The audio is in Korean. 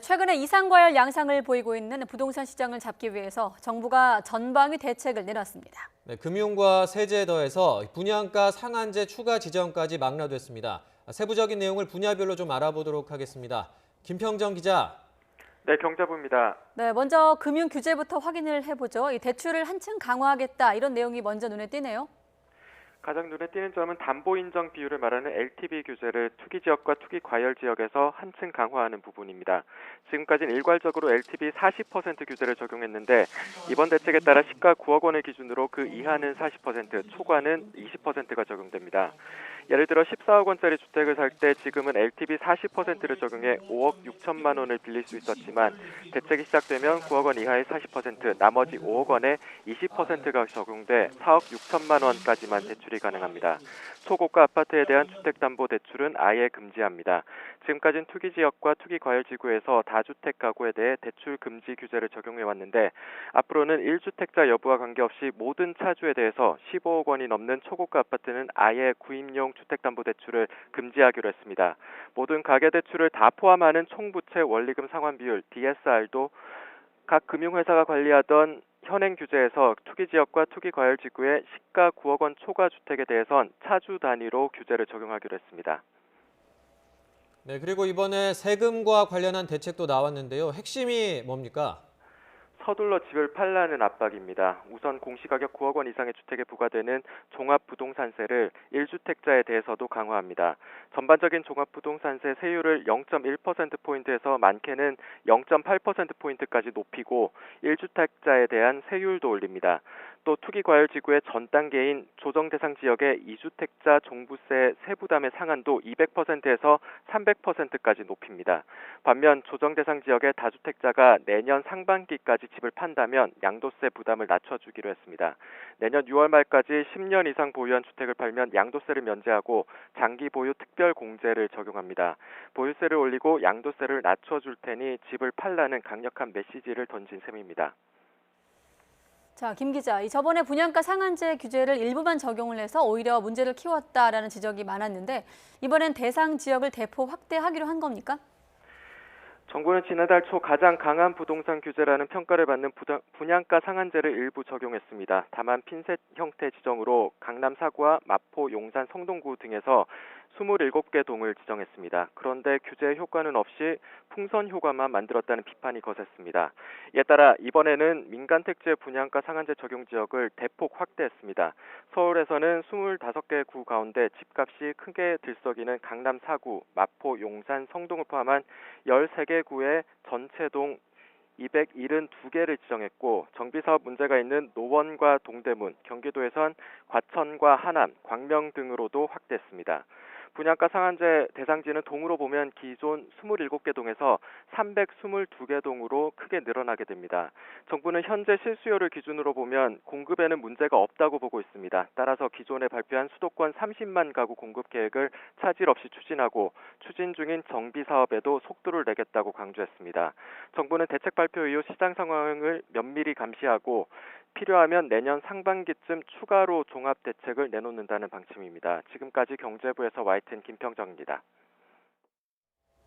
최근에 이상과열 양상을 보이고 있는 부동산 시장을 잡기 위해서 정부가 전방위 대책을 내놨습니다. 네, 금융과 세제에 더해서 분양가 상한제 추가 지정까지 망라됐습니다. 세부적인 내용을 분야별로 좀 알아보도록 하겠습니다. 김평정 기자. 네, 경제부입니다. 네, 먼저 금융 규제부터 확인을 해보죠. 이 대출을 한층 강화하겠다 이런 내용이 먼저 눈에 띄네요. 가장 눈에 띄는 점은 담보 인정 비율을 말하는 LTV 규제를 투기 지역과 투기 과열 지역에서 한층 강화하는 부분입니다. 지금까지는 일괄적으로 LTV 40% 규제를 적용했는데 이번 대책에 따라 시가 9억 원을 기준으로 그 이하는 40%, 초과는 20%가 적용됩니다. 예를 들어 14억 원짜리 주택을 살 때 지금은 LTV 40%를 적용해 5억 6천만 원을 빌릴 수 있었지만 대책이 시작되면 9억 원 이하의 40%, 나머지 5억 원에 20%가 적용돼 4억 6천만 원까지만 대출이 가능합니다. 초고가 아파트에 대한 주택담보대출은 아예 금지합니다. 지금까지는 투기지역과 투기과열지구에서 다주택 가구에 대해 대출 금지 규제를 적용해왔는데 앞으로는 1주택자 여부와 관계없이 모든 차주에 대해서 15억 원이 넘는 초고가 아파트는 아예 구입용 주택담보대출을 금지하기로 했습니다. 모든 가계대출을 다 포함하는 총부채 원리금 상환 비율 DSR도 각 금융회사가 관리하던 현행 규제에서 투기지역과 투기과열지구의 시가 9억 원 초과 주택에 대해선 차주 단위로 규제를 적용하기로 했습니다. 네, 그리고 이번에 세금과 관련한 대책도 나왔는데요. 핵심이 뭡니까? 서둘러 집을 팔라는 압박입니다. 우선 공시가격 9억 원 이상의 주택에 부과되는 종합부동산세를 1주택자에 대해서도 강화합니다. 전반적인 종합부동산세 세율을 0.1%포인트에서 많게는 0.8%포인트까지 높이고 1주택자에 대한 세율도 올립니다. 또 투기과열지구의 전 단계인 조정대상 지역의 2주택자 종부세 세부담의 상한도 200%에서 300%까지 높입니다. 반면 조정대상 지역의 다주택자가 내년 상반기까지 집을 판다면 양도세 부담을 낮춰주기로 했습니다. 내년 6월 말까지 10년 이상 보유한 주택을 팔면 양도세를 면제하고 장기 보유 특별 공제를 적용합니다. 보유세를 올리고 양도세를 낮춰줄 테니 집을 팔라는 강력한 메시지를 던진 셈입니다. 자, 김 기자, 저번에 분양가 상한제 규제를 일부만 적용을 해서 오히려 문제를 키웠다라는 지적이 많았는데 이번엔 대상 지역을 대폭 확대하기로 한 겁니까? 정부는 지난달 초 가장 강한 부동산 규제라는 평가를 받는 분양가 상한제를 일부 적용했습니다. 다만 핀셋 형태 지정으로 강남 사구와 마포, 용산, 성동구 등에서 27개 동을 지정했습니다. 그런데 규제 효과는 없이 풍선 효과만 만들었다는 비판이 거셌습니다. 이에 따라 이번에는 민간 택지 분양가 상한제 적용 지역을 대폭 확대했습니다. 서울에서는 25개 구 가운데 집값이 크게 들썩이는 강남 사구, 마포, 용산, 성동을 포함한 13개 구의 전체 동 272개를 지정했고 정비사업 문제가 있는 노원과 동대문, 경기도에선 과천과 하남, 광명 등으로도 확대했습니다. 분양가 상한제 대상지는 동으로 보면 기존 27개 동에서 322개 동으로 크게 늘어나게 됩니다. 정부는 현재 실수요를 기준으로 보면 공급에는 문제가 없다고 보고 있습니다. 따라서 기존에 발표한 수도권 30만 가구 공급 계획을 차질 없이 추진하고 추진 중인 정비 사업에도 속도를 내겠다고 강조했습니다. 정부는 대책 발표 이후 시장 상황을 면밀히 감시하고 필요하면 내년 상반기쯤 추가로 종합 대책을 내놓는다는 방침입니다. 지금까지 경제부에서 와 있는 김평정입니다.